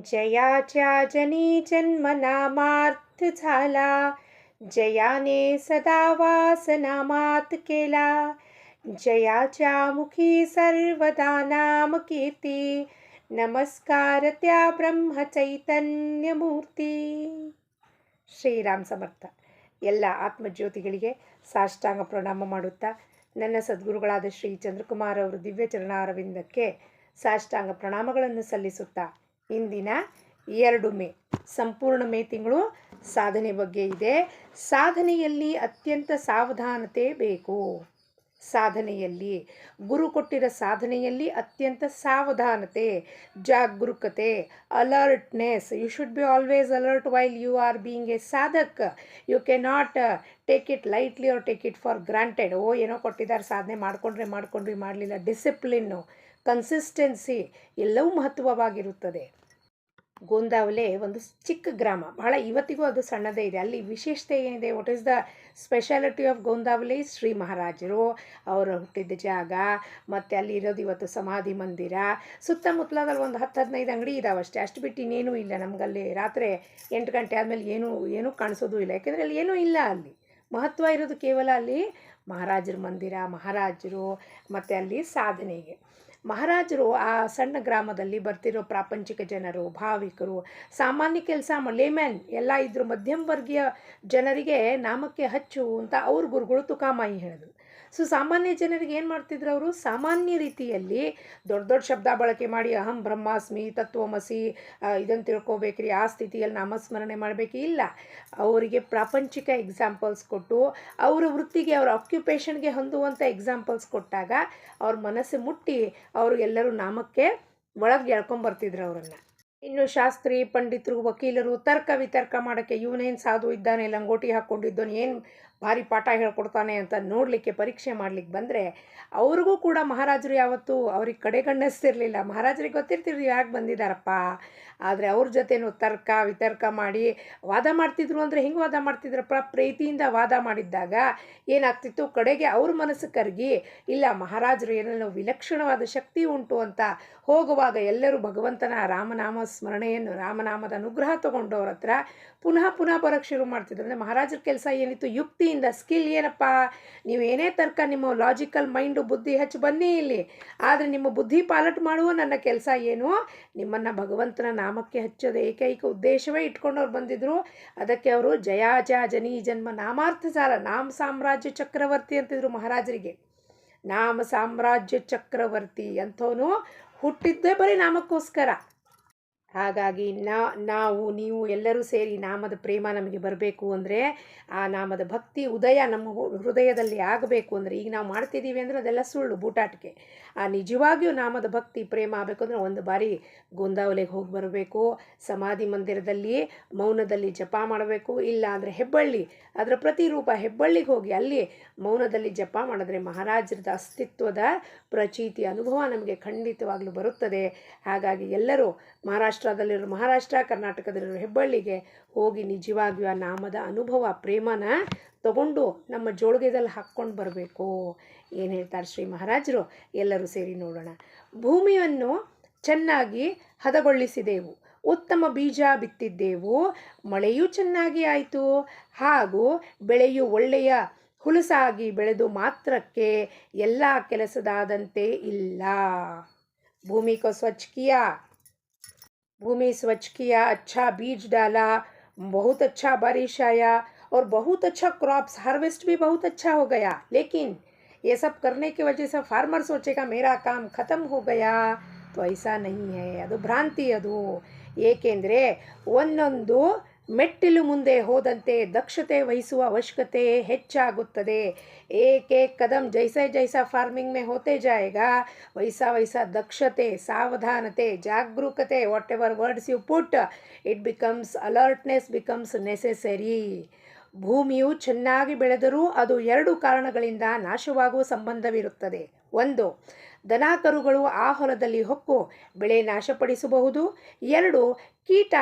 जयाच्या जनी जन्म नामार्थ झाला, जयाने सदा वास नामात केला. जयाच्या मुखी सर्वदा नाम कीर्ती, नमस्कार त्या ब्रह्म चैतन्य मूर्ती. ಶ್ರೀರಾಮ್ ಸಮರ್ಥ. ಎಲ್ಲ ಆತ್ಮಜ್ಯೋತಿಗಳಿಗೆ ಸಾಷ್ಟಾಂಗ ಪ್ರಣಾಮ ಮಾಡುತ್ತಾ ನನ್ನ ಸದ್ಗುರುಗಳಾದ ಶ್ರೀ ಚಂದ್ರಕುಮಾರ್ ಅವರು ದಿವ್ಯ ಚರಣಾರವಿಂದಕ್ಕೆ ಸಾಷ್ಟಾಂಗ ಪ್ರಣಾಮಗಳನ್ನು ಸಲ್ಲಿಸುತ್ತಾ, ಇಂದಿನ 2 ಮೇ ಸಂಪೂರ್ಣ ಮೇ ತಿಂಗಳು ಸಾಧನೆ ಬಗ್ಗೆ ಇದೆ. ಸಾಧನೆಯಲ್ಲಿ ಅತ್ಯಂತ ಸಾವಧಾನತೆ ಬೇಕು. ಸಾಧನೆಯಲ್ಲಿ ಗುರು ಕೊಟ್ಟಿರೋ ಸಾಧನೆಯಲ್ಲಿ ಅತ್ಯಂತ ಸಾವಧಾನತೆ, ಜಾಗರೂಕತೆ, alertness. You should be always alert while you are being a ಸಾಧಕ್. You can not take it lightly or take it for granted. ಏನೋ ಕೊಟ್ಟಿದ್ದಾರೆ, ಸಾಧನೆ ಮಾಡ್ಕೊಂಡ್ರಿ ಮಾಡಲಿಲ್ಲ. ಡಿಸಿಪ್ಲಿನ್ನು, ಕನ್ಸಿಸ್ಟೆನ್ಸಿ ಎಲ್ಲವೂ ಮಹತ್ವವಾಗಿರುತ್ತದೆ. ಗೋಂದಾವಲೆ ಒಂದು ಚಿಕ್ಕ ಗ್ರಾಮ, ಬಹಳ ಇವತ್ತಿಗೂ ಅದು ಸಣ್ಣದೇ ಇದೆ. ಅಲ್ಲಿ ವಿಶೇಷತೆ ಏನಿದೆ? What is the speciality of Gondavale? Shri ಮಹಾರಾಜರು ಅವರು ಹುಟ್ಟಿದ ಜಾಗ, ಮತ್ತು ಅಲ್ಲಿ ಇರೋದು ಇವತ್ತು ಸಮಾಧಿ ಮಂದಿರ. ಸುತ್ತಮುತ್ತಲದಲ್ಲಿ ಒಂದು 10-15 ಅಂಗಡಿ ಇದಾವೆ ಅಷ್ಟೇ. ಅಷ್ಟು ಬಿಟ್ಟು ಇನ್ನೇನೂ ಇಲ್ಲ. ನಮಗಲ್ಲಿ ರಾತ್ರಿ 8 ಗಂಟೆ ಆದಮೇಲೆ ಏನೂ ಕಾಣಿಸೋದು ಇಲ್ಲ. ಯಾಕೆಂದರೆ ಅಲ್ಲಿ ಏನೂ ಇಲ್ಲ. ಅಲ್ಲಿ ಮಹತ್ವ ಇರೋದು ಕೇವಲ ಅಲ್ಲಿ ಮಹಾರಾಜರ ಮಂದಿರ, ಮಹಾರಾಜರು, ಮತ್ತು ಅಲ್ಲಿ ಸಾಧನೆಗೆ. ಮಹಾರಾಜರು ಆ ಸಣ್ಣ ಗ್ರಾಮದಲ್ಲಿ ಬರ್ತಿರೋ ಪ್ರಾಪಂಚಿಕ ಜನರು, ಭಾವಿಕರು, ಸಾಮಾನ್ಯ ಕೆಲಸ ಲೇಮ್ಯಾನ್ ಎಲ್ಲ ಇದ್ದರು. ಮಧ್ಯಮ ವರ್ಗೀಯ ಜನರಿಗೆ ನಾಮಕ್ಕೆ ಹಚ್ಚು ಅಂತ ಅವ್ರ ಗುರುಗಳು ತುಕಾಮಾಯಿ ಹೇಳಿದ್ರು. ಸೊ ಸಾಮಾನ್ಯ ಜನರಿಗೆ ಏನು ಮಾಡ್ತಿದ್ರು? ಅವರು ಸಾಮಾನ್ಯ ರೀತಿಯಲ್ಲಿ ದೊಡ್ಡ ಶಬ್ದ ಬಳಕೆ ಮಾಡಿ ಅಹಂ ಬ್ರಹ್ಮಾಸ್ಮಿ, ತತ್ವಮಸಿ, ಇದನ್ನು ತಿಳ್ಕೊಬೇಕ್ರಿ, ಆ ಸ್ಥಿತಿಯಲ್ಲಿ ನಾಮಸ್ಮರಣೆ ಮಾಡಬೇಕು ಇಲ್ಲ. ಅವರಿಗೆ ಪ್ರಾಪಂಚಿಕ ಎಕ್ಸಾಂಪಲ್ಸ್ ಕೊಟ್ಟು, ಅವರ ವೃತ್ತಿಗೆ, ಅವರ ಆಕ್ಯುಪೇಷನ್ಗೆ ಹೊಂದುವಂಥ ಎಕ್ಸಾಂಪಲ್ಸ್ ಕೊಟ್ಟಾಗ ಅವ್ರ ಮನಸ್ಸು ಮುಟ್ಟಿ ಅವರು ಎಲ್ಲರೂ ನಾಮಕ್ಕೆ ಒಳಗೆ ಎಳ್ಕೊಂಬರ್ತಿದ್ರು ಅವರನ್ನು. ಇನ್ನು ಶಾಸ್ತ್ರಿ, ಪಂಡಿತರು, ವಕೀಲರು ತರ್ಕ ವಿತರ್ಕ ಮಾಡೋಕ್ಕೆ ಇವನೇನು ಸಾಧು ಇದ್ದಾನೆ, ಲಂಗೋಟಿ ಹಾಕ್ಕೊಂಡಿದ್ದವನು ಏನು ಭಾರಿ ಪಾಠ ಹೇಳ್ಕೊಡ್ತಾನೆ ಅಂತ ನೋಡಲಿಕ್ಕೆ, ಪರೀಕ್ಷೆ ಮಾಡಲಿಕ್ಕೆ ಬಂದರೆ ಅವ್ರಿಗೂ ಕೂಡ ಮಹಾರಾಜರು ಯಾವತ್ತೂ ಅವ್ರಿಗೆ ಕಡೆಗಣಿಸ್ತಿರ್ಲಿಲ್ಲ. ಮಹಾರಾಜರಿಗೆ ಗೊತ್ತಿರ್ತಿರ್ಲಿ ಯಾಕೆ ಬಂದಿದ್ದಾರಪ್ಪ. ಆದರೆ ಅವ್ರ ಜೊತೆನೂ ತರ್ಕ ವಿತರ್ಕ ಮಾಡಿ ವಾದ ಮಾಡ್ತಿದ್ರು. ಅಂದರೆ ಹೆಂಗೆ ವಾದ ಮಾಡ್ತಿದ್ರಪ್ಪ? ಪ್ರೀತಿಯಿಂದ ವಾದ ಮಾಡಿದ್ದಾಗ ಏನಾಗ್ತಿತ್ತು? ಕಡೆಗೆ ಅವ್ರ ಮನಸ್ಸು ಕರಗಿ, ಇಲ್ಲ ಮಹಾರಾಜರು ಏನೇನೋ ವಿಲಕ್ಷಣವಾದ ಶಕ್ತಿ ಉಂಟು ಅಂತ ಹೋಗುವಾಗ ಎಲ್ಲರೂ ಭಗವಂತನ ರಾಮನಾಮ ಸ್ಮರಣೆಯನ್ನು, ರಾಮನಾಮದ ಅನುಗ್ರಹ ತೊಗೊಂಡು ಅವ್ರ ಹತ್ರ ಪುನಃ ಬರೋಕ್ಕೆ ಶುರು ಮಾಡ್ತಿದ್ರು. ಅಂದರೆ ಮಹಾರಾಜರ ಕೆಲಸ ಏನಿತ್ತು? ಯುಕ್ತಿಯಿಂದ. ಸ್ಕಿಲ್ ಏನಪ್ಪ? ನೀವು ಏನೇ ತರ್ಕ, ನಿಮ್ಮ ಲಾಜಿಕಲ್ ಮೈಂಡು, ಬುದ್ಧಿ ಹಚ್ಚಿ ಬನ್ನಿ ಇಲ್ಲಿ, ಆದರೆ ನಿಮ್ಮ ಬುದ್ಧಿ ಪಾಲಟ್ ಮಾಡುವ ನನ್ನ ಕೆಲಸ ಏನು? ನಿಮ್ಮನ್ನು ಭಗವಂತನ ನಾಮಕ್ಕೆ ಹಚ್ಚೋದು ಏಕೈಕ ಉದ್ದೇಶವೇ ಇಟ್ಕೊಂಡವ್ರು ಬಂದಿದ್ರು. ಅದಕ್ಕೆ ಅವರು ಜಯಾಜ ಜನಿ ಜನ್ಮ ನಾಮಾರ್ಥ ಸಾಲ, ನಾಮ ಸಾಮ್ರಾಜ್ಯ ಚಕ್ರವರ್ತಿ ಅಂತಿದ್ರು ಮಹಾರಾಜರಿಗೆ. ನಾಮ ಸಾಮ್ರಾಜ್ಯ ಚಕ್ರವರ್ತಿ ಅಂಥವನು ಹುಟ್ಟಿದ್ದೇ ಬರೀ ನಾಮಕ್ಕೋಸ್ಕರ. ಹಾಗಾಗಿ ನಾವು ನೀವು ಎಲ್ಲರೂ ಸೇರಿ ನಾಮದ ಪ್ರೇಮ ನಮಗೆ ಬರಬೇಕು ಅಂದರೆ, ಆ ನಾಮದ ಭಕ್ತಿ ಉದಯ ನಮ್ಮ ಹೃದಯದಲ್ಲಿ ಆಗಬೇಕು ಅಂದರೆ, ಈಗ ನಾವು ಮಾಡ್ತಿದ್ದೀವಿ ಅಂದರೆ ಅದೆಲ್ಲ ಸುಳ್ಳು, ಬೂಟಾಟಿಕೆ. ಆ ನಿಜವಾಗಿಯೂ ನಾಮದ ಭಕ್ತಿ ಪ್ರೇಮ ಆಗಬೇಕು ಅಂದರೆ ಒಂದು ಬಾರಿ ಗೋಂದಾವಲೆಗೆ ಹೋಗಿ ಬರಬೇಕು. ಸಮಾಧಿ ಮಂದಿರದಲ್ಲಿ ಮೌನದಲ್ಲಿ ಜಪ ಮಾಡಬೇಕು. ಇಲ್ಲ ಅಂದರೆ ಹೆಬ್ಬಳ್ಳಿ, ಅದರ ಪ್ರತಿರೂಪ ಹೆಬ್ಬಳ್ಳಿಗೆ ಹೋಗಿ ಅಲ್ಲಿ ಮೌನದಲ್ಲಿ ಜಪ ಮಾಡಿದ್ರೆ ಮಹಾರಾಜರದ ಅಸ್ತಿತ್ವದ ಪ್ರಚೀತಿ ಅನುಭವ ನಮಗೆ ಖಂಡಿತವಾಗಲೂ ಬರುತ್ತದೆ. ಹಾಗಾಗಿ ಎಲ್ಲರೂ ಮಹಾರಾಷ್ಟ್ರದಲ್ಲಿರೋ ಮಹಾರಾಷ್ಟ್ರ, ಕರ್ನಾಟಕದಲ್ಲಿರೋ ಹೆಬ್ಬಳ್ಳಿಗೆ ಹೋಗಿ ನಿಜವಾಗಿಯೂ ಆ ನಾಮದ ಅನುಭವ ಪ್ರೇಮನ ತಗೊಂಡು ನಮ್ಮ ಜೋಳಿಗೆದಲ್ಲಿ ಹಾಕ್ಕೊಂಡು ಬರಬೇಕು. ಏನು ಹೇಳ್ತಾರೆ ಶ್ರೀ ಮಹಾರಾಜರು? ಎಲ್ಲರೂ ಸೇರಿ ನೋಡೋಣ. ಭೂಮಿಯನ್ನು ಚೆನ್ನಾಗಿ ಹದಗೊಳಿಸಿದೆವು, ಉತ್ತಮ ಬೀಜ ಬಿತ್ತಿದ್ದೆವು, ಮಳೆಯೂ ಚೆನ್ನಾಗಿ ಆಯಿತು, ಹಾಗೂ ಬೆಳೆಯು ಒಳ್ಳೆಯ ಹುಲಸಾಗಿ ಬೆಳೆದು ಮಾತ್ರಕ್ಕೆ ಎಲ್ಲ ಕೆಲಸದಾದಂತೆ ಇಲ್ಲ. ಭೂಮಿ को स्वच्छ किया, भूमि स्वच्छ किया, अच्छा बीज डाला, बहुत अच्छा बारिश आया और बहुत अच्छा क्रॉप्स हार्वेस्ट भी बहुत अच्छा हो गया. लेकिन ये सब करने की वजह से फार्मर सोचेगा मेरा काम ख़त्म हो गया, तो ऐसा नहीं है. ಅದು ಭ್ರಾಂತಿ. ಅದು ಏಕೆಂದರೆ ಒಂದೊಂದು ಮೆಟ್ಟಿಲು ಮುಂದೆ ಹೋದಂತೆ ದಕ್ಷತೆ ವಹಿಸುವ ಅವಶ್ಯಕತೆ ಹೆಚ್ಚಾಗುತ್ತದೆ. एक कदम जैसा फार्मिंग में होते जाएगा वैसा दक्षते, सावधानते, जागरूकते, whatever words you put, it becomes alertness becomes necessary. ಭೂಮಿಯು ಚೆನ್ನಾಗಿ ಬೆಳೆದರೂ ಅದು 2 ಕಾರಣಗಳಿಂದ ನಾಶವಾಗುವ ಸಂಬಂಧವಿರುತ್ತದೆ. 1, ದನಕರುಗಳು ಆ ಹೊಲದಲ್ಲಿ ಹೊಕ್ಕು ಬೆಳೆ ನಾಶಪಡಿಸಬಹುದು. 2, ಕೀಟ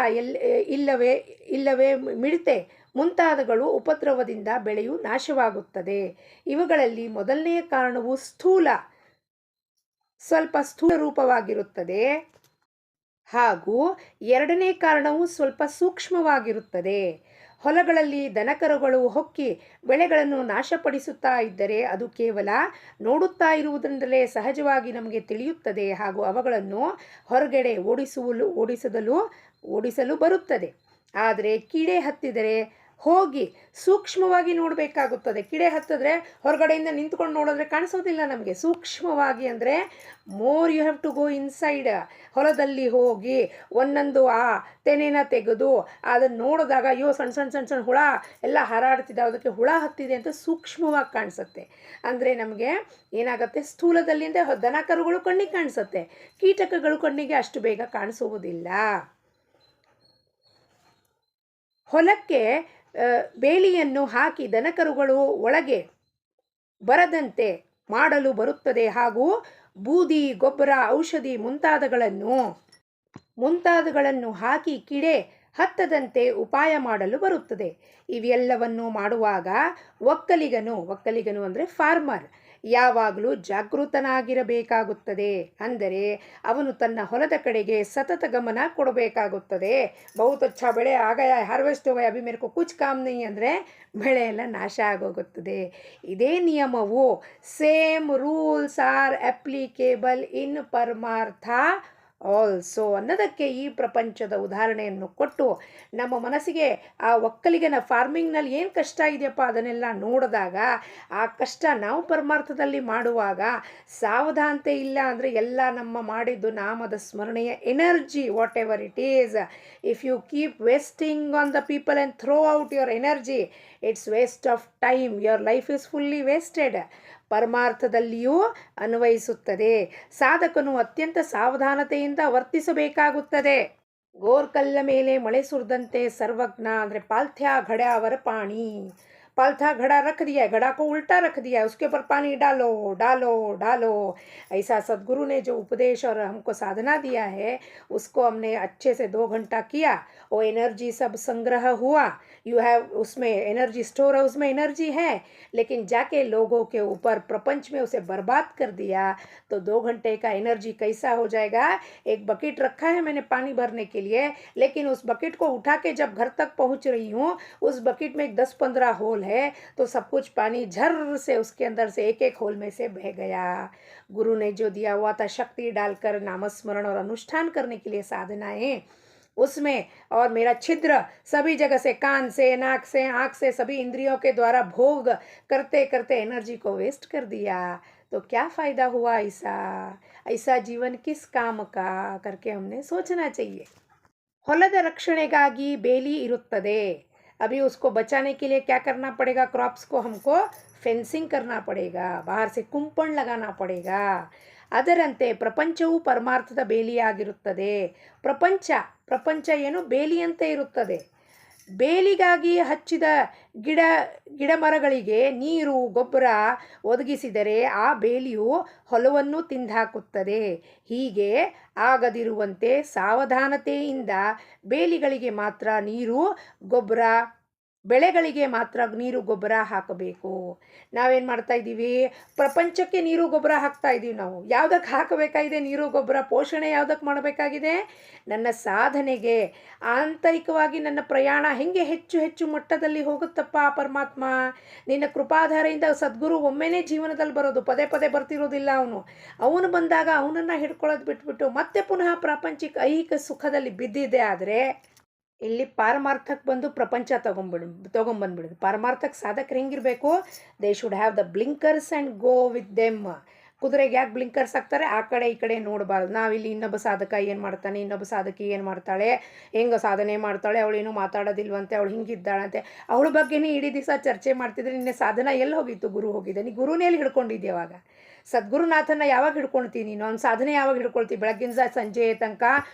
ಇಲ್ಲವೇ ಮಿಡತೆ ಮುಂತಾದಗಳು ಉಪದ್ರವದಿಂದ ಬೆಳೆಯು ನಾಶವಾಗುತ್ತದೆ. ಇವುಗಳಲ್ಲಿ ಮೊದಲನೆಯ ಕಾರಣವು ಸ್ವಲ್ಪ ಸ್ಥೂಲ ರೂಪವಾಗಿರುತ್ತದೆ. ಹಾಗೂ ಎರಡನೇ ಕಾರಣವು ಸ್ವಲ್ಪ ಸೂಕ್ಷ್ಮವಾಗಿರುತ್ತದೆ. ಹೊಲಗಳಲ್ಲಿ ದನಕರುಗಳು ಹೊಕ್ಕಿ ಬೆಳೆಗಳನ್ನು ನಾಶಪಡಿಸುತ್ತಾ ಇದ್ದರೆ ಅದು ಕೇವಲ ನೋಡುತ್ತಾ ಇರುವುದರಿಂದಲೇ ಸಹಜವಾಗಿ ನಮಗೆ ತಿಳಿಯುತ್ತದೆ ಹಾಗೂ ಅವುಗಳನ್ನು ಹೊರಗಡೆ ಓಡಿಸಲು ಬರುತ್ತದೆ. ಆದರೆ ಕಿಡೆ ಹತ್ತಿದರೆ ಹೋಗಿ ಸೂಕ್ಷ್ಮವಾಗಿ ನೋಡಬೇಕಾಗುತ್ತದೆ. ಕಿಡೆ ಹತ್ತಿದ್ರೆ ಹೊರಗಡೆಯಿಂದ ನಿಂತ್ಕೊಂಡು ನೋಡಿದ್ರೆ ಕಾಣಿಸೋದಿಲ್ಲ ನಮಗೆ. ಸೂಕ್ಷ್ಮವಾಗಿ ಅಂದರೆ more you have to go inside. ಹೊಲದಲ್ಲಿ ಹೋಗಿ ಒಂದೊಂದು ಆ ತೆನೆನ ತೆಗೆದು ಅದನ್ನು ನೋಡಿದಾಗ ಅಯ್ಯೋ ಸಣ್ಣ ಸಣ್ಣ ಸಣ್ಣ ಸಣ್ಣ ಹುಳ ಎಲ್ಲ ಹಾರಾಡ್ತಿದ್ದಾವೆ, ಅದಕ್ಕೆ ಹುಳ ಹತ್ತಿದೆ ಅಂತ ಸೂಕ್ಷ್ಮವಾಗಿ ಕಾಣಿಸುತ್ತೆ. ಅಂದರೆ ನಮಗೆ ಏನಾಗುತ್ತೆ, ಸ್ಥೂಲದಲ್ಲಿ ಅಂದರೆ ದನ ಕರುಗಳು ಕಣ್ಣಿಗೆ ಕಾಣಿಸುತ್ತೆ, ಕೀಟಕಗಳು ಕಣ್ಣಿಗೆ ಅಷ್ಟು ಬೇಗ ಕಾಣಿಸುವುದಿಲ್ಲ. ಹೊಲಕ್ಕೆ ಬೇಲಿಯನ್ನು ಹಾಕಿ ದನಕರುಗಳು ಒಳಗೆ ಬರದಂತೆ ಮಾಡಲು ಬರುತ್ತದೆ ಹಾಗೂ ಬೂದಿ, ಗೊಬ್ಬರ, ಔಷಧಿ ಮುಂತಾದಗಳನ್ನು ಹಾಕಿ ಕಿಡೆ ಹತ್ತದಂತೆ ಉಪಾಯ ಮಾಡಲು ಬರುತ್ತದೆ. ಇವೆಲ್ಲವನ್ನು ಮಾಡುವಾಗ ಒಕ್ಕಲಿಗನು ಅಂದರೆ ಫಾರ್ಮರ್ ಯಾವಾಗಲೂ ಜಾಗೃತನಾಗಿರಬೇಕಾಗುತ್ತದೆ. ಅಂದರೆ ಅವನು ತನ್ನ ಹೊಲದ ಕಡೆಗೆ ಸತತ ಗಮನ ಕೊಡಬೇಕಾಗುತ್ತದೆ. ಬಹುತ್ ಅಚ್ಚಾ ಬೆಳೆ ಆಗಯ ಹಾರ್ವೆಸ್ಟ್ ಹೋಗಯ ಅಭಿ ಮೇರೆ ಕೋ ಕುಚ್ ಕಾಮ್ ನಹೀ ಅಂದರೆ ಬೆಳೆ ಎಲ್ಲ ನಾಶ ಆಗೋಗುತ್ತದೆ. ಇದೇ ನಿಯಮವು ಸೇಮ್ ರೂಲ್ಸ್ ಆರ್ ಅಪ್ಲಿಕೇಬಲ್ ಇನ್ ಪರಮಾರ್ಥ ಆಲ್ಸೋ ಅನ್ನೋದಕ್ಕೆ ಈ ಪ್ರಪಂಚದ ಉದಾಹರಣೆಯನ್ನು ಕೊಟ್ಟು ನಮ್ಮ ಮನಸ್ಸಿಗೆ ಆ ಒಕ್ಕಲಿಗನ ಫಾರ್ಮಿಂಗ್ನಲ್ಲಿ ಏನು ಕಷ್ಟ ಇದೆಯಪ್ಪ ಅದನ್ನೆಲ್ಲ ನೋಡಿದಾಗ ಆ ಕಷ್ಟ ನಾವು ಪರಮಾರ್ಥದಲ್ಲಿ ಮಾಡುವಾಗ ಸಾವಧಾನತೆ ಇಲ್ಲ ಅಂದರೆ ಎಲ್ಲ ನಮ್ಮ ಮಾಡಿದ್ದು ನಾಮದ ಸ್ಮರಣೆಯ energy whatever it is, if you keep wasting on the people and throw out your energy, it's waste of time, your life is fully wasted. ಪರಮಾರ್ಥದಲ್ಲಿಯೂ ಅನ್ವಯಿಸುತ್ತದೆ. ಸಾಧಕನು ಅತ್ಯಂತ ಸಾವಧಾನತೆಯಿಂದ ವರ್ತಿಸಬೇಕಾಗುತ್ತದೆ. ಗೋರ್ಕಲ್ಲ ಮೇಲೆ ಮಳೆ ಸುರಿದಂತೆ ಸರ್ವಜ್ಞ ಅಂದರೆ ಪಾಲ್ಥ್ಯಾ ಘಡ ಪಾಣಿ, पालथा घड़ा रख दिया है, घड़ा को उल्टा रख दिया है, उसके ऊपर पानी डालो डालो डालो। ऐसा सद्गुरु ने जो उपदेश और हमको साधना दिया है उसको हमने अच्छे से 2 घंटा किया, वो एनर्जी सब संग्रह हुआ, यू हैव उसमें एनर्जी स्टोर हाउस में एनर्जी है, लेकिन जाके लोगों के ऊपर प्रपंच में उसे बर्बाद कर दिया तो 2 घंटे का एनर्जी कैसा हो जाएगा। एक बकेट रखा है मैंने पानी भरने के लिए, लेकिन उस बकेट को उठा के जब घर तक पहुंच रही हूँ उस बकेट में 10-15 होल है तो सब कुछ पानी झर से उसके अंदर से एक एक होल में से बह गया। गुरु ने जो दिया हुआ था शक्ति डालकर नामस्मरण और अनुष्ठान करने के लिए साधनाएं उसमें, और मेरा छिद्र सभी जगह से कान से नाक से आँख से सभी इंद्रियों के द्वारा भोग करते करते एनर्जी को वेस्ट कर दिया तो क्या फ़ायदा हुआ। ऐसा जीवन किस काम का करके हमने सोचना चाहिए। ಹೊಲದ ರಕ್ಷಣೆಗಾಗಿ ಬೇಲಿ ಇರುತ್ತದೆ, अभी उसको बचाने के लिए क्या करना पड़ेगा, क्रॉप्स को हमको फेंसिंग करना पड़ेगा, बाहर से कुंपण लगाना पड़ेगा। ಅದರಂತೆ ಪ್ರಪಂಚವು ಪರಮಾರ್ಥದ ಬೇಲಿಯಾಗಿರುತ್ತದೆ. ಪ್ರಪಂಚ ಏನು ಬೇಲಿಯಂತೆ ಇರುತ್ತದೆ. ಬೇಲಿಗಾಗಿ ಹಚ್ಚಿದ ಗಿಡ ಮರಗಳಿಗೆ ನೀರು ಗೊಬ್ಬರ ಒದಗಿಸಿದರೆ ಆ ಬೇಲಿಯು ಹೊಲವನ್ನು ತಿಂದಾಕುತ್ತದೆ. ಹೀಗೆ ಆಗದಿರುವಂತೆ ಸಾವಧಾನತೆಯಿಂದ ಬೇಲಿಗಳಿಗೆ ಮಾತ್ರ ನೀರು ಗೊಬ್ಬರ, ಬೆಳೆಗಳಿಗೆ ಮಾತ್ರ ನೀರು ಗೊಬ್ಬರ ಹಾಕಬೇಕು. ನಾವೇನು ಮಾಡ್ತಾ ಇದ್ದೀವಿ, ಪ್ರಪಂಚಕ್ಕೆ ನೀರು ಗೊಬ್ಬರ ಹಾಕ್ತಾ ಇದ್ದೀವಿ. ನಾವು ಯಾವುದಕ್ಕೆ ಹಾಕಬೇಕಾಗಿದೆ ನೀರು ಗೊಬ್ಬರ, ಪೋಷಣೆ ಯಾವುದಕ್ಕೆ ಮಾಡಬೇಕಾಗಿದೆ, ನನ್ನ ಸಾಧನೆಗೆ, ಆಂತರಿಕವಾಗಿ ನನ್ನ ಪ್ರಯಾಣ ಹೆಂಗೆ ಹೆಚ್ಚು ಹೆಚ್ಚು ಮಟ್ಟದಲ್ಲಿ ಹೋಗುತ್ತಪ್ಪ ಪರಮಾತ್ಮ, ನಿನ್ನ ಕೃಪಾಧಾರೆಯಿಂದ ಸದ್ಗುರು ಒಮ್ಮೆನೇ ಜೀವನದಲ್ಲಿ ಬರೋದು, ಪದೇ ಪದೇ ಬರ್ತಿರೋದಿಲ್ಲ. ಅವನು ಬಂದಾಗ ಅವನನ್ನು ಹಿಡ್ಕೊಳ್ಳೋದು ಬಿಟ್ಬಿಟ್ಟು ಮತ್ತೆ ಪುನಃ ಪ್ರಾಪಂಚಿಕ ಐಹಿಕ ಸುಖದಲ್ಲಿ ಬಿದ್ದಿದೆ ಆದರೆ ಇಲ್ಲಿ ಪಾರಮಾರ್ಥಕ್ಕೆ ಬಂದು ಪ್ರಪಂಚ ತೊಗೊಂಬಂದ್ಬಿಡೋದು. ಪಾರಮಾರ್ಥಕ್ಕೆ ಸಾಧಕರು ಹೆಂಗಿರಬೇಕು, they should have the blinkers and go with them. ಕುದುರೆಗೆ ಯಾಕೆ ಬ್ಲಿಂಕರ್ಸ್ ಹಾಕ್ತಾರೆ, ಆ ಕಡೆ ಈ ಕಡೆ ನೋಡಬಾರ್ದು. ನಾವಿಲ್ಲಿ ಇನ್ನೊಬ್ಬ ಸಾಧಕ ಏನು ಮಾಡ್ತಾನೆ, ಇನ್ನೊಬ್ಬ ಸಾಧಕಿ ಏನು ಮಾಡ್ತಾಳೆ, ಹೆಂಗೆ ಸಾಧನೆ ಮಾಡ್ತಾಳೆ, ಅವಳೇನು ಮಾತಾಡೋದಿಲ್ವಂತೆ, ಅವಳು ಹಿಂಗಿದ್ದಾಳಂತೆ, ಅವಳ ಬಗ್ಗೆನೇ ಇಡೀ ದಿವಸ ಚರ್ಚೆ ಮಾಡ್ತಿದ್ರೆ ನಿನ್ನೆ ಸಾಧನ ಎಲ್ಲಿ ಹೋಗಿತ್ತು, ಗುರು ಹೋಗಿದ್ದೆ, ನೀ ಗುರುನೇ ಎಲ್ಲಿ ಹಿಡ್ಕೊಂಡಿದ್ದೆ. ಸದ್ಗುರುನಾಥನ ಯಾವಾಗ ಹಿಡ್ಕೊಳ್ತೀನಿ ನೀನು, ಅವ್ನ ಸಾಧನೆ ಯಾವಾಗ ಹಿಡ್ಕೊಳ್ತೀವಿ, ಬೆಳಗ್ಗಿಂದ ಸಂಜೆ ತನಕ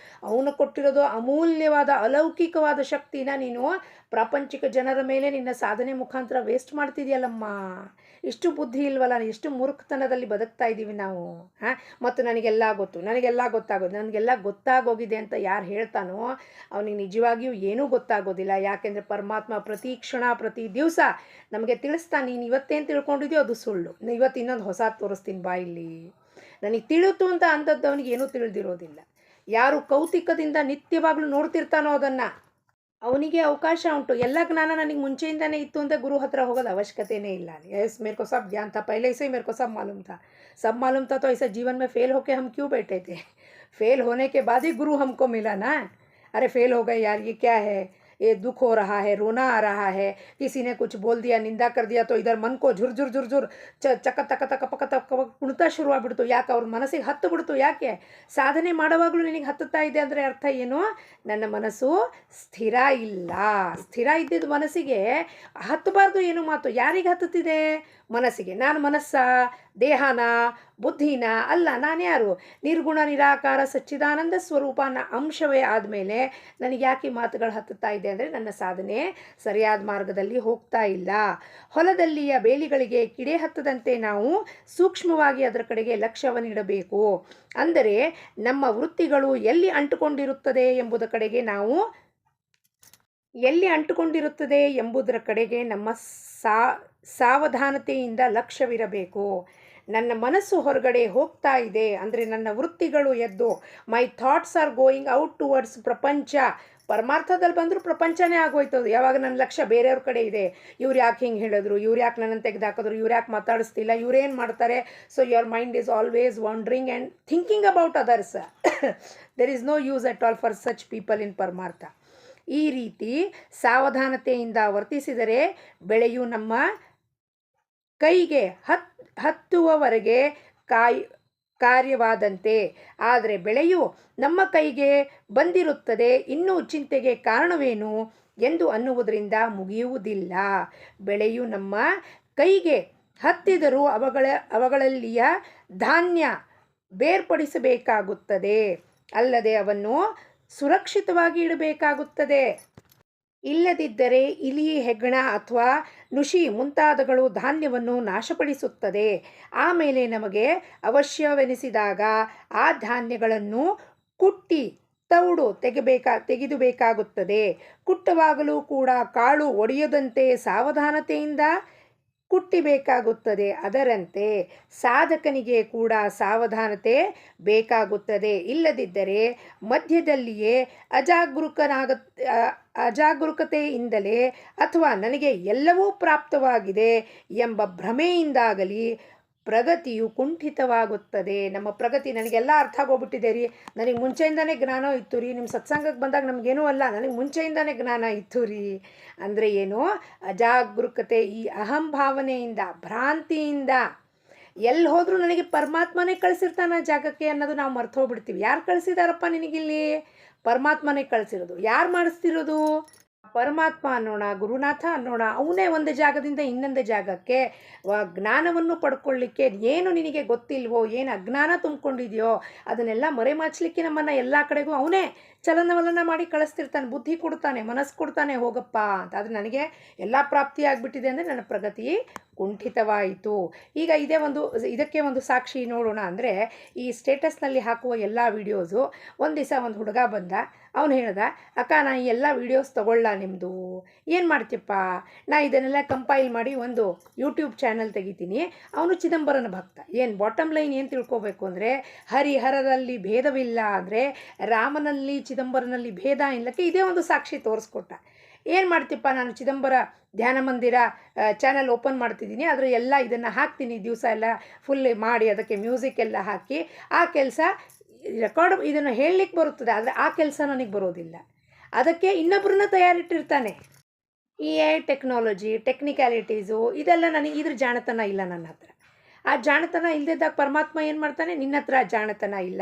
ಅವನು ಕೊಟ್ಟಿರೋದು ಅಮೂಲ್ಯವಾದ ಅಲೌಕಿಕವಾದ ಶಕ್ತಿನ ನೀನು ಪ್ರಾಪಂಚಿಕ ಜನರ ಮೇಲೆ ನಿನ್ನ ಸಾಧನೆ ಮುಖಾಂತರ ವೇಸ್ಟ್ ಮಾಡ್ತಿದ್ಯಲ್ಲಮ್ಮ. ಇಷ್ಟು ಬುದ್ಧಿ ಇಲ್ವಲ್ಲ, ಎಷ್ಟು ಮೂರ್ಖತನದಲ್ಲಿ ಬದುಕ್ತಾ ಇದ್ದೀವಿ ನಾವು. ಮತ್ತು ನನಗೆಲ್ಲ ಗೊತ್ತಾಗೋದು, ನನಗೆಲ್ಲ ಗೊತ್ತಾಗೋಗಿದೆ ಅಂತ ಯಾರು ಹೇಳ್ತಾನೋ ಅವನಿಗೆ ನಿಜವಾಗಿಯೂ ಏನೂ ಗೊತ್ತಾಗೋದಿಲ್ಲ. ಯಾಕೆಂದರೆ ಪರಮಾತ್ಮ ಪ್ರತಿ ಕ್ಷಣ ಪ್ರತಿ ದಿವಸ ನಮಗೆ ತಿಳಿಸ್ತಾನೆ, ನೀನು ಇವತ್ತೇನು ತಿಳ್ಕೊಂಡಿದ್ಯೋ ಅದು ಸುಳ್ಳು, ಇವತ್ತು ಇನ್ನೊಂದು ಹೊಸ ತೋರಿಸ್ತೀನಿ ಬಾ ಇಲ್ಲಿ. ನನಗೆ ತಿಳಿತು ಅಂತ ಅಂದದ್ದು ಅವನಿಗೆ ಏನೂ ತಿಳಿದಿರೋದಿಲ್ಲ. ಯಾರು ಕೌತಿಕದಿಂದ ನಿತ್ಯವಾಗ್ಲೂ ನೋಡ್ತಿರ್ತಾನೋ ಅದನ್ನು, ಅವನಿಗೆ ಅವಕಾಶ ಉಂಟು. ಎಲ್ಲ ಜ್ಞಾನ ನನಗೆ ಮುಂಚೆಯಿಂದನೇ ಇತ್ತು ಅಂತ ಗುರು ಹತ್ರ ಹೋಗೋದು ಅವಶ್ಯಕತೆನೇ ಇಲ್ಲ. यस मेरे को सब ज्ञान था पहले से ही, मेरे को सब मालूम था. सब मालूम था तो ऐसा जीवन में फेल होके हम क्यों बैठे थे? फेल होने के बाद ही गुरु हमको मिला ना. अरे फेल हो गए यार, ये क्या है, ये दुख हो रहा है, रोना आ रहा है, किसी ने कुछ बोल दिया, निंदा कर दिया तो इधर मन को झुर झुर झुर झुर ಚಕ ತಕ ತಕ ಪಕ ತಕ ಕುಣಿತ ಶುರುವಾಗ್ಬಿಡ್ತು. ಯಾಕೆ ಅವ್ರ ಮನಸ್ಸಿಗೆ ಹತ್ತು ಬಿಡ್ತು? ಯಾಕೆ? ಸಾಧನೆ ಮಾಡುವಾಗಲೂ ನಿನಗೆ ಹತ್ತುತ್ತಾ ಇದೆ ಅಂದರೆ ಅರ್ಥ ಏನು? ನನ್ನ ಮನಸ್ಸು ಸ್ಥಿರ ಇಲ್ಲ. ಸ್ಥಿರ ಇದ್ದಿದ್ದು ಮನಸ್ಸಿಗೆ ಹತ್ತಬಾರ್ದು ಏನು ಮಾತು. ಯಾರಿಗೆ ಹತ್ತುತ್ತಿದೆ? ಮನಸ್ಸಿಗೆ. ನಾನು ಮನಸ್ಸ, ದೇಹನ, ಬುದ್ಧಿನ ಅಲ್ಲ. ನಾನು ಯಾರು? ನಿರ್ಗುಣ ನಿರಾಕಾರ ಸಚ್ಚಿದಾನಂದ ಸ್ವರೂಪನ ಅಂಶವೇ ಆದಮೇಲೆ ನನಗೆ ಯಾಕೆ ಈ ಮಾತುಗಳು ಹತ್ತುತ್ತಾ ಇದೆ ಅಂದರೆ ನನ್ನ ಸಾಧನೆ ಸರಿಯಾದ ಮಾರ್ಗದಲ್ಲಿ ಹೋಗ್ತಾ ಇಲ್ಲ. ಹೊಲದಲ್ಲಿಯ ಬೇಲಿಗಳಿಗೆ ಕಿಡೆ ಹತ್ತದಂತೆ ನಾವು ಸೂಕ್ಷ್ಮವಾಗಿ ಅದರ ಕಡೆಗೆ ಲಕ್ಷ್ಯವನ್ನಿಡಬೇಕು. ಅಂದರೆ ನಮ್ಮ ವೃತ್ತಿಗಳು ಎಲ್ಲಿ ಅಂಟುಕೊಂಡಿರುತ್ತದೆ ಎಂಬುದರ ಕಡೆಗೆ ನಮ್ಮ ಸಾವಧಾನತೆಯಿಂದ ಲಕ್ಷ್ಯವಿರಬೇಕು. ನನ್ನ ಮನಸ್ಸು ಹೊರಗಡೆ ಹೋಗ್ತಾ ಇದೆ ಅಂದರೆ ನನ್ನ ವೃತ್ತಿಗಳು ಎದ್ದು ಮೈ thoughts are going out towards ಪ್ರಪಂಚ. ಪರಮಾರ್ಥದಲ್ಲಿ ಬಂದರೂ ಪ್ರಪಂಚನೇ ಆಗೋಯ್ತದು. ಯಾವಾಗ ನನ್ನ ಲಕ್ಷ್ಯ ಬೇರೆಯವ್ರ ಕಡೆ ಇದೆ, ಇವ್ರು ಯಾಕೆ ಹಿಂಗೆ ಹೇಳಿದ್ರು, ಇವ್ರು ಯಾಕೆ ನನ್ನನ್ನು ತೆಗೆದಾಕಿದ್ರು, ಇವ್ರು ಯಾಕೆ ಮಾತಾಡಿಸ್ತಿಲ್ಲ, ಇವ್ರೇನು ಮಾಡ್ತಾರೆ. So your mind is always wandering and thinking about others. There is no use at all for such people in paramartha. ಈ ರೀತಿ ಸಾವಧಾನತೆಯಿಂದ ವರ್ತಿಸಿದರೆ ಬೆಳೆಯು ನಮ್ಮ ಕೈಗೆ ಹತ್ತುವವರೆಗೆ ಕಾರ್ಯವಾದಂತೆ. ಆದರೆ ಬೆಳೆಯು ನಮ್ಮ ಕೈಗೆ ಬಂದಿರುತ್ತದೆ, ಇನ್ನೂ ಚಿಂತೆಗೆ ಕಾರಣವೇನು ಎಂದು ಅನ್ನುವುದರಿಂದ ಮುಗಿಯುವುದಿಲ್ಲ. ಬೆಳೆಯು ನಮ್ಮ ಕೈಗೆ ಹತ್ತಿದರೂ ಅವುಗಳಲ್ಲಿಯ ಧಾನ್ಯ ಬೇರ್ಪಡಿಸಬೇಕಾಗುತ್ತದೆ, ಅಲ್ಲದೆ ಅವನ್ನು ಸುರಕ್ಷಿತವಾಗಿ ಇಡಬೇಕಾಗುತ್ತದೆ. ಇಲ್ಲದಿದ್ದರೆ ಇಲಿ, ಹೆಗ್ಗಣ ಅಥವಾ ನುಷಿ ಮುಂತಾದಗಳು ಧಾನ್ಯವನ್ನು ನಾಶಪಡಿಸುತ್ತದೆ. ಆಮೇಲೆ ನಮಗೆ ಅವಶ್ಯವೆನಿಸಿದಾಗ ಆ ಧಾನ್ಯಗಳನ್ನು ಕುಟ್ಟಿ ತೌಡು ತೆಗೆದುಬೇಕಾಗುತ್ತದೆ. ಕುಟ್ಟುವಾಗಲೂ ಕೂಡ ಕಾಳು ಒಡೆಯದಂತೆ ಸಾವಧಾನತೆಯಿಂದ ಕುಟ್ಟಿಬೇಕಾಗುತ್ತದೆ. ಅದರಂತೆ ಸಾಧಕನಿಗೆ ಕೂಡ ಸಾವಧಾನತೆ ಬೇಕಾಗುತ್ತದೆ. ಇಲ್ಲದಿದ್ದರೆ ಮಧ್ಯದಲ್ಲಿಯೇ ಅಜಾಗರೂಕತೆಯಿಂದಲೇ ಅಥವಾ ನನಗೆ ಎಲ್ಲವೂ ಪ್ರಾಪ್ತವಾಗಿದೆ ಎಂಬ ಭ್ರಮೆಯಿಂದಾಗಲಿ ಪ್ರಗತಿಯು ಕುಂಠಿತವಾಗುತ್ತದೆ. ನಮ್ಮ ಪ್ರಗತಿ ನನಗೆಲ್ಲ ಅರ್ಥ ಆಗೋಗ್ಬಿಟ್ಟಿದೆ ರೀ, ನನಗೆ ಮುಂಚೆಯಿಂದನೇ ಜ್ಞಾನ ಇತ್ತು ರೀ, ನಿಮ್ಮ ಸತ್ಸಂಗಕ್ಕೆ ಬಂದಾಗ ನಮಗೇನೂ ಅಲ್ಲ, ನನಗೆ ಮುಂಚೆಯಿಂದನೇ ಜ್ಞಾನ ಇತ್ತು ರೀ ಅಂದರೆ ಏನು? ಅಜಾಗರೂಕತೆ, ಈ ಅಹಂಭಾವನೆಯಿಂದ, ಭ್ರಾಂತಿಯಿಂದ ಎಲ್ಲಿ ಹೋದರೂ ನನಗೆ ಪರಮಾತ್ಮನೇ ಕಳಿಸಿರ್ತಾನೆ ಜಾಗಕ್ಕೆ ಅನ್ನೋದು ನಾವು ಮರ್ತು ಹೋಗ್ಬಿಡ್ತೀವಿ. ಯಾರು ಕಳಿಸಿದಾರಪ್ಪ ನಿನಗಿಲ್ಲಿ? ಪರಮಾತ್ಮನೇ ಕಳಿಸಿರೋದು. ಯಾರು ಮಾಡಿಸ್ತಿರೋದು? ಪರಮಾತ್ಮ ಅನ್ನೋಣ, ಗುರುನಾಥ ಅನ್ನೋಣ. ಅವನೇ ಒಂದು ಜಾಗದಿಂದ ಇನ್ನೊಂದು ಜಾಗಕ್ಕೆ ಜ್ಞಾನವನ್ನು ಪಡ್ಕೊಳ್ಳಿಕ್ಕೆ ಏನು ನಿನಗೆ ಗೊತ್ತಿಲ್ವೋ, ಏನು ಅಜ್ಞಾನ ತುಂಬಿಕೊಂಡಿದೆಯೋ ಅದನ್ನೆಲ್ಲ ಮರೆಮಾಚಲಿಕ್ಕೆ ನಮ್ಮನ್ನು ಎಲ್ಲ ಕಡೆಗೂ ಅವನೇ ಚಲನವಲನ ಮಾಡಿ ಕಳಿಸ್ತಿರ್ತಾನೆ. ಬುದ್ಧಿ ಕೊಡ್ತಾನೆ, ಮನಸ್ಸು ಕೊಡ್ತಾನೆ, ಹೋಗಪ್ಪ ಅಂತ. ಅದು ನನಗೆ ಎಲ್ಲ ಪ್ರಾಪ್ತಿಯಾಗ್ಬಿಟ್ಟಿದೆ ಅಂದರೆ ನನ್ನ ಪ್ರಗತಿ ಕುಂಠಿತವಾಯಿತು. ಈಗ ಇದಕ್ಕೆ ಒಂದು ಸಾಕ್ಷಿ ನೋಡೋಣ. ಅಂದರೆ ಈ ಸ್ಟೇಟಸ್ನಲ್ಲಿ ಹಾಕುವ ಎಲ್ಲ ವೀಡಿಯೋಸು, ಒಂದು ದಿವಸ ಒಂದು ಹುಡುಗ ಬಂದ, ಅವನು ಹೇಳ್ದ, ಅಕ್ಕ ನಾ ಈ ಎಲ್ಲ ವೀಡಿಯೋಸ್ ತೊಗೊಳ್ಳ ನಿಮ್ಮದು, ಏನು ಮಾಡ್ತೀಪ್ಪ, ನಾ ಇದನ್ನೆಲ್ಲ ಕಂಪೈಲ್ ಮಾಡಿ ಒಂದು ಯೂಟ್ಯೂಬ್ ಚಾನಲ್ ತೆಗಿತೀನಿ. ಅವನು ಚಿದಂಬರನ ಭಕ್ತ. ಏನು ಬಾಟಮ್ ಲೈನ್ ಏನು ತಿಳ್ಕೊಬೇಕು ಅಂದರೆ, ಹರಿಹರದಲ್ಲಿ ಭೇದವಿಲ್ಲ ಅಂದರೆ ರಾಮನಲ್ಲಿ ಚಿದಂಬರನಲ್ಲಿ ಭೇದ ಇಲ್ಲಕ್ಕೆ ಇದೇ ಒಂದು ಸಾಕ್ಷಿ ತೋರಿಸ್ಕೊಟ್ಟ. ಏನು ಮಾಡ್ತೀಪ್ಪ, ನಾನು ಚಿದಂಬರ ಧ್ಯಾನ ಮಂದಿರ ಚಾನಲ್ ಓಪನ್ ಮಾಡ್ತಿದ್ದೀನಿ, ಅದರ ಎಲ್ಲ ಇದನ್ನು ಹಾಕ್ತೀನಿ, ದಿವಸ ಎಲ್ಲ ಫುಲ್ ಮಾಡಿ ಅದಕ್ಕೆ ಮ್ಯೂಸಿಕ್ ಎಲ್ಲ ಹಾಕಿ ಆ ಕೆಲಸ ರೆಕಾರ್ಡ್ ಇದನ್ನು ಹೇಳಲಿಕ್ಕೆ ಬರುತ್ತದೆ, ಆದರೆ ಆ ಕೆಲಸ ನನಗೆ ಬರೋದಿಲ್ಲ. ಅದಕ್ಕೆ ಇನ್ನೊಬ್ಬರನ್ನ ತಯಾರಿಟ್ಟಿರ್ತಾನೆ. ಈ ಟೆಕ್ನಾಲಜಿ, ಟೆಕ್ನಿಕ್ಯಾಲಿಟೀಸು ಇದೆಲ್ಲ ನನಗೆ ಇದ್ರ ಜಾಣತನ ಇಲ್ಲ ನನ್ನ ಹತ್ರ. ಆ ಜಾಣತನ ಇಲ್ಲದಿದ್ದಾಗ ಪರಮಾತ್ಮ ಏನು ಮಾಡ್ತಾನೆ? ನಿನ್ನ ಹತ್ರ ಜಾಣತನ ಇಲ್ಲ,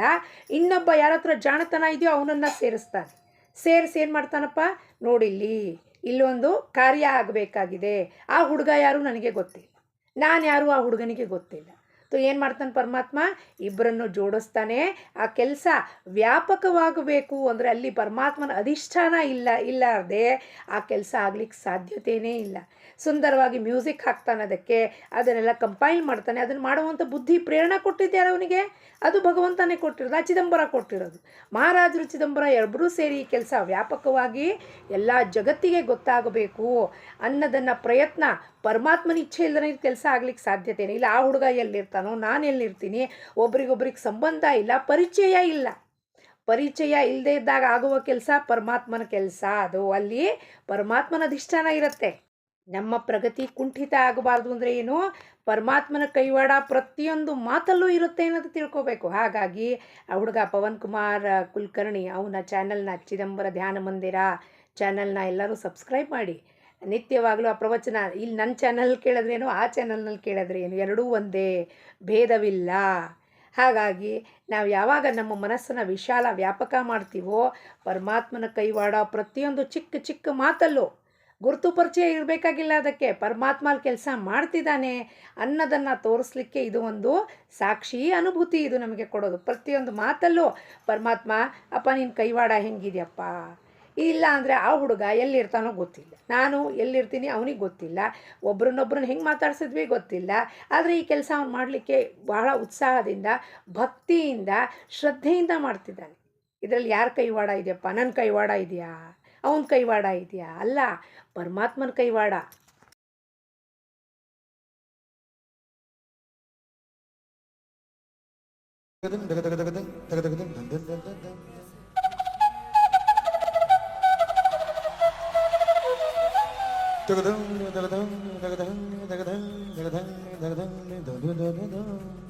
ಇನ್ನೊಬ್ಬ ಯಾರ ಹತ್ರ ಜಾಣತನ ಇದೆಯೋ ಅವನನ್ನು ಸೇರಿಸ್ತಾನೆ. ಸೇರಿಸಿ ಏನು ಮಾಡ್ತಾನಪ್ಪ? ನೋಡಿಲ್ಲಿ ಇಲ್ಲೊಂದು ಕಾರ್ಯ ಆಗಬೇಕಾಗಿದೆ, ಆ ಹುಡುಗ ಯಾರು ನನಗೆ ಗೊತ್ತಿಲ್ಲ, ನಾನು ಯಾರು ಆ ಹುಡುಗನಿಗೆ ಗೊತ್ತಿಲ್ಲ. ಏನು ಮಾಡ್ತಾನೆ ಪರಮಾತ್ಮ? ಇಬ್ಬರನ್ನು ಜೋಡಿಸ್ತಾನೆ. ಆ ಕೆಲಸ ವ್ಯಾಪಕವಾಗಬೇಕು ಅಂದರೆ ಅಲ್ಲಿ ಪರಮಾತ್ಮನ ಅಧಿಷ್ಠಾನ ಇಲ್ಲಾರದೆ ಆ ಕೆಲಸ ಆಗ್ಲಿಕ್ಕೆ ಸಾಧ್ಯತೆಯೇ ಇಲ್ಲ. ಸುಂದರವಾಗಿ ಮ್ಯೂಸಿಕ್ ಹಾಕ್ತಾನೆ, ಅದನ್ನೆಲ್ಲ ಕಂಪೈಲ್ ಮಾಡ್ತಾನೆ. ಅದನ್ನು ಮಾಡುವಂಥ ಬುದ್ಧಿ ಪ್ರೇರಣೆ ಕೊಟ್ಟಿದ್ದಾರೆ ಅವನಿಗೆ, ಅದು ಭಗವಂತನೇ ಕೊಟ್ಟಿರೋದು, ಆ ಚಿದಂಬರ ಕೊಟ್ಟಿರೋದು. ಮಹಾರಾಜರು ಚಿದಂಬರ ಇಬ್ಬರೂ ಸೇರಿ ಈ ಕೆಲಸ ವ್ಯಾಪಕವಾಗಿ ಎಲ್ಲ ಜಗತ್ತಿಗೆ ಗೊತ್ತಾಗಬೇಕು ಅನ್ನೋದನ್ನು ಪ್ರಯತ್ನ. ಪರಮಾತ್ಮನ ಇಚ್ಛೆ ಇಲ್ಲದೇ ಕೆಲಸ ಆಗ್ಲಿಕ್ಕೆ ಸಾಧ್ಯತೆಯೇ ಇಲ್ಲ. ಆ ಹುಡುಗ ಎಲ್ಲಿರ್ತಾನೋ, ನಾನು ಎಲ್ಲಿರ್ತೀನಿ, ಒಬ್ರಿಗೊಬ್ರಿಗೆ ಸಂಬಂಧ ಇಲ್ಲ, ಪರಿಚಯ ಇಲ್ಲ. ಪರಿಚಯ ಇಲ್ಲದೆ ಇದ್ದಾಗ ಆಗುವ ಕೆಲಸ ಪರಮಾತ್ಮನ ಕೆಲಸ. ಅದು ಅಲ್ಲಿ ಪರಮಾತ್ಮನ ಅಧಿಷ್ಠಾನ ಇರುತ್ತೆ. ನಮ್ಮ ಪ್ರಗತಿ ಕುಂಠಿತ ಆಗಬಾರ್ದು ಅಂದರೆ ಏನು, ಪರಮಾತ್ಮನ ಕೈವಾಡ ಪ್ರತಿಯೊಂದು ಮಾತಲ್ಲೂ ಇರುತ್ತೆ ಅನ್ನೋದು ತಿಳ್ಕೊಬೇಕು. ಹಾಗಾಗಿ ಆ ಹುಡುಗ ಪವನ್ ಕುಮಾರ್ ಕುಲಕರ್ಣಿ ಅವನ ಚಾನಲ್ನ ಚಿದಂಬರ ಧ್ಯಾನ ಮಂದಿರ ಚಾನಲ್ನ ಎಲ್ಲರೂ ಸಬ್ಸ್ಕ್ರೈಬ್ ಮಾಡಿ. ನಿತ್ಯವಾಗಲೂ ಆ ಪ್ರವಚನ ಇಲ್ಲಿ ನನ್ನ ಚಾನಲ್ ಕೇಳಿದ್ರೇನು, ಆ ಚಾನಲ್ನಲ್ಲಿ ಕೇಳಿದ್ರೇನು, ಎರಡೂ ಒಂದೇ, ಭೇದವಿಲ್ಲ. ಹಾಗಾಗಿ ನಾವು ಯಾವಾಗ ನಮ್ಮ ಮನಸ್ಸನ್ನು ವಿಶಾಲ ವ್ಯಾಪಕ ಮಾಡ್ತೀವೋ, ಪರಮಾತ್ಮನ ಕೈವಾಡ ಪ್ರತಿಯೊಂದು ಚಿಕ್ಕ ಚಿಕ್ಕ ಮಾತಲ್ಲೂ ಗುರುತು ಪರಿಚಯ ಇರಬೇಕಾಗಿಲ್ಲ. ಅದಕ್ಕೆ ಪರಮಾತ್ಮ ಅಲ್ಲಿ ಕೆಲಸ ಮಾಡ್ತಿದ್ದಾನೆ ಅನ್ನೋದನ್ನು ತೋರಿಸ್ಲಿಕ್ಕೆ ಇದು ಒಂದು ಸಾಕ್ಷಿ ಅನುಭೂತಿ. ಇದು ನಮಗೆ ಕೊಡೋದು ಪ್ರತಿಯೊಂದು ಮಾತಲ್ಲೂ ಪರಮಾತ್ಮ, ಅಪ್ಪ ನಿನ್ನ ಕೈವಾಡ ಹೆಂಗಿದೆಯಪ್ಪ. ಇಲ್ಲ ಅಂದರೆ ಆ ಹುಡುಗ ಎಲ್ಲಿರ್ತಾನೋ ಗೊತ್ತಿಲ್ಲ, ನಾನು ಎಲ್ಲಿರ್ತೀನಿ ಅವನಿಗೆ ಗೊತ್ತಿಲ್ಲ, ಒಬ್ರನ್ನೊಬ್ರನ್ನ ಹೆಂಗೆ ಮಾತಾಡ್ಸಿದ್ವಿ ಗೊತ್ತಿಲ್ಲ. ಆದರೆ ಈ ಕೆಲಸ ಅವ್ನು ಮಾಡಲಿಕ್ಕೆ ಬಹಳ ಉತ್ಸಾಹದಿಂದ, ಭಕ್ತಿಯಿಂದ, ಶ್ರದ್ಧೆಯಿಂದ ಮಾಡ್ತಿದ್ದಾನೆ. ಇದರಲ್ಲಿ ಯಾರ ಕೈವಾಡ ಇದೆಯಪ್ಪ? ನನ್ನ ಕೈವಾಡ ಇದೆಯಾ, ಅವನ ಕೈವಾಡ ಇದೆಯಾ? ಅಲ್ಲ, ಪರಮಾತ್ಮನ ಕೈವಾಡ. Dagadang, dagadang, dagadang, dagadang, dagadang, dagadang, dagadang, dagadang, dagadang.